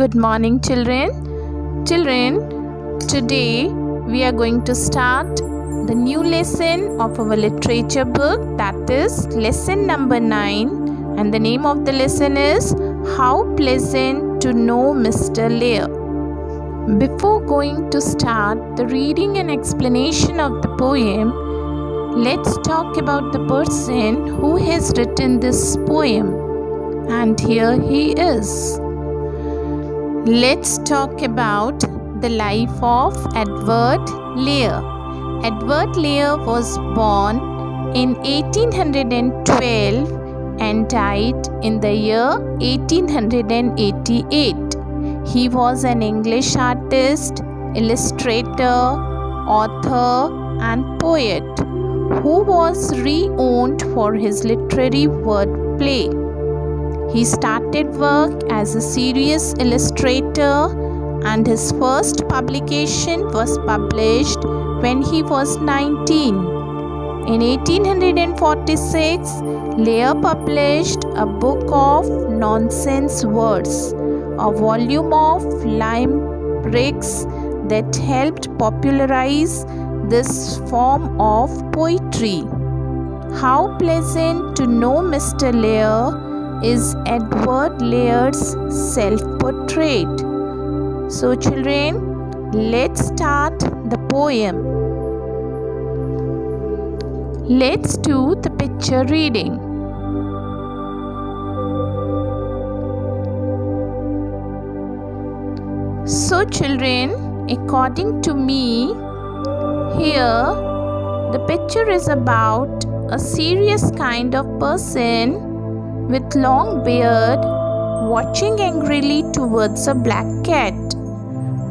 Good morning, children. Children, today we are going to start the new lesson of our literature book, that is lesson number 9, and the name of the lesson is How Pleasant to Know Mr. Lear. Before going to start the reading and explanation of the poem, let's talk about the person who has written this poem. And here he is. Let's talk about the life of Edward Lear. Edward Lear was born in 1812 and died in the year 1888. He was an English artist, illustrator, author, and poet who was renowned for his literary wordplay. He started work as a serious illustrator, and his first publication was published when he was 19. In 1846, Lear published a book of nonsense verse, a volume of limericks that helped popularize this form of poetry. How Pleasant to Know Mr. Lear is Edward Lear's self-portrait. So children, let's start the poem. Let's do the picture reading. So children, according to me, here the picture is about a serious kind of person with long beard watching angrily towards a black cat.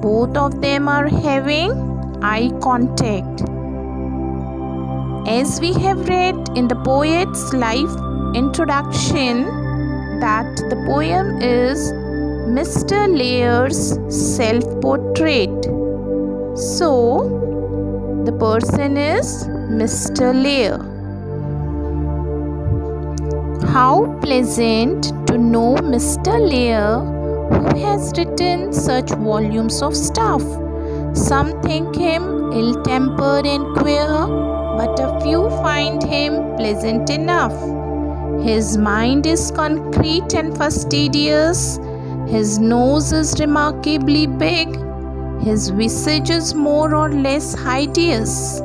Both of them are having eye contact. As we have read in the poet's life introduction that the poem is Mr. Lear's self-portrait. So, the person is Mr. Lear. How pleasant to know Mr. Lear, who has written such volumes of stuff. Some think him ill-tempered and queer, but a few find him pleasant enough. His mind is concrete and fastidious. His nose is remarkably big. His visage is more or less hideous.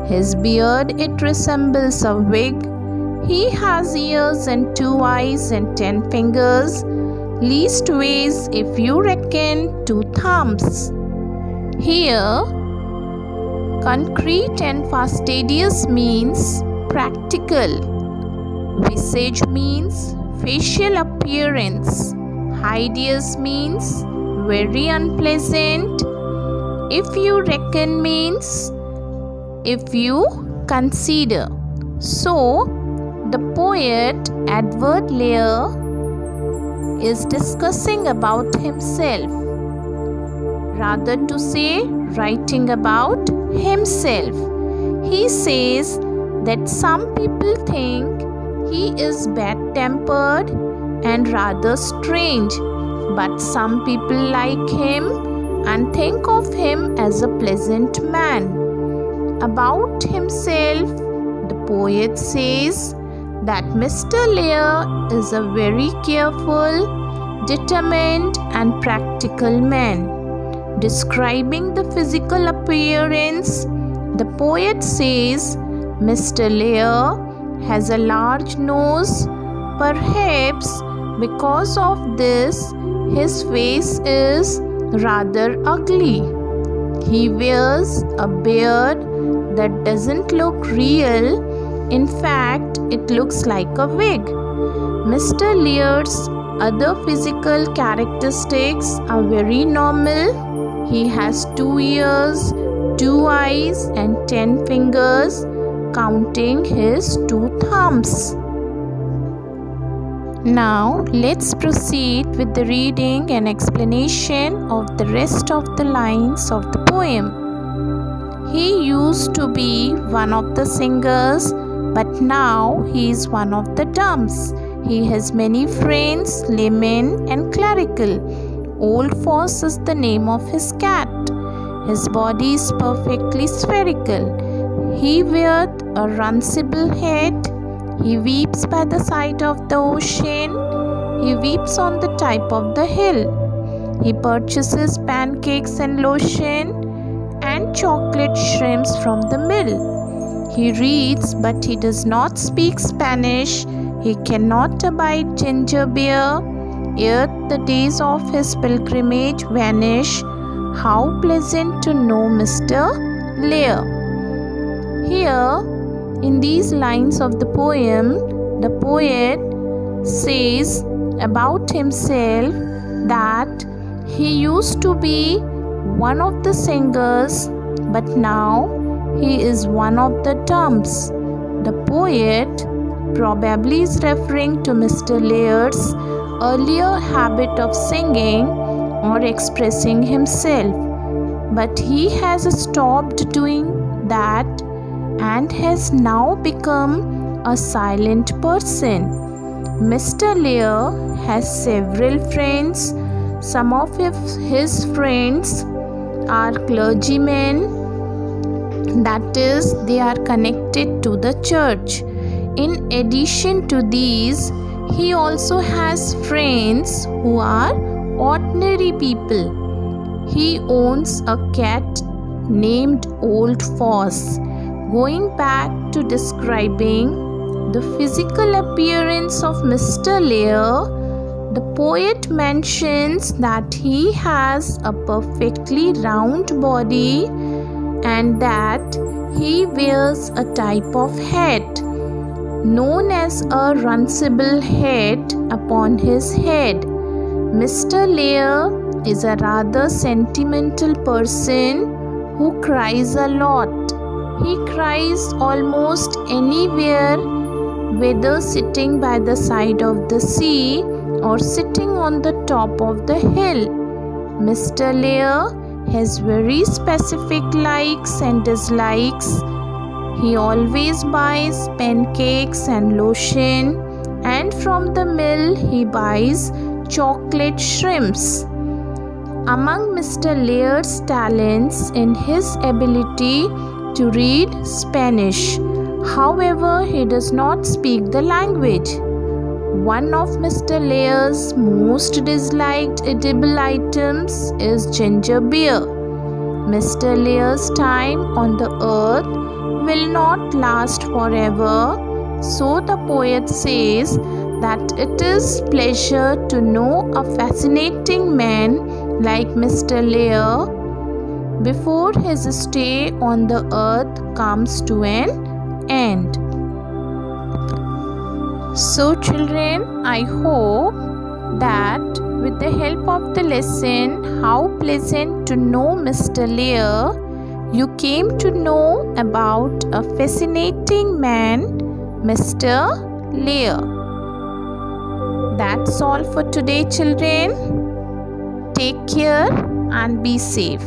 His beard, it resembles a wig. He has ears and 2 eyes and 10 fingers, leastways if you reckon 2 thumbs. Here, concrete and fastidious means practical. Visage means facial appearance. Hideous means very unpleasant. If you reckon means if you consider. So, the poet Edward Lear is discussing about himself, rather to say writing about himself. He says that some people think he is bad-tempered and rather strange, but some people like him and think of him as a pleasant man. About himself, the poet says that Mr. Lear is a very careful, determined and practical man. Describing the physical appearance, the poet says Mr. Lear has a large nose. Perhaps because of this, his face is rather ugly. He wears a beard that doesn't look real. In fact, it looks like a wig. Mr. Lear's other physical characteristics are very normal. He has 2 ears, 2 eyes and 10 fingers, counting his 2 thumbs. Now, let's proceed with the reading and explanation of the rest of the lines of the poem. He used to be one of the singers, but now he is one of the dumps. He has many friends, laymen and clerical. Old Foss is the name of his cat. His body is perfectly spherical. He weareth a runcible head. He weeps by the side of the ocean. He weeps on the top of the hill. He purchases pancakes and lotion and chocolate shrimps from the mill. He reads, but he does not speak Spanish. He cannot abide ginger beer. Ere the days of his pilgrimage vanish, how pleasant to know Mr. Lear. Here, in these lines of the poem, the poet says about himself that he used to be one of the singers, but now he is one of the dumps. The poet probably is referring to Mr. Lear's earlier habit of singing or expressing himself, but he has stopped doing that and has now become a silent person. Mr. Lear has several friends. Some of his friends are clergymen, that is, they are connected to the church. In addition to these, he also has friends who are ordinary people. He owns a cat named Old Foss. Going back to describing the physical appearance of Mr. Lear, the poet mentions that he has a perfectly round body and that he wears a type of hat known as a runcible head upon his head. Mr. Lear is a rather sentimental person who cries a lot. He cries almost anywhere, whether sitting by the side of the sea or sitting on the top of the hill. Mr. Lear has very specific likes and dislikes. He always buys pancakes and lotion, and from the mill he buys chocolate shrimps. Among Mr. Lear's talents in his ability to read Spanish. However, he does not speak the language. One of Mr. Lear's most disliked edible items is ginger beer. Mr. Lear's time on the earth will not last forever, so the poet says that it is pleasure to know a fascinating man like Mr. Lear before his stay on the earth comes to an end. So children, I hope that with the help of the lesson How Pleasant to Know Mr. Lear, you came to know about a fascinating man, Mr. Lear. That's all for today, children. Take care and be safe.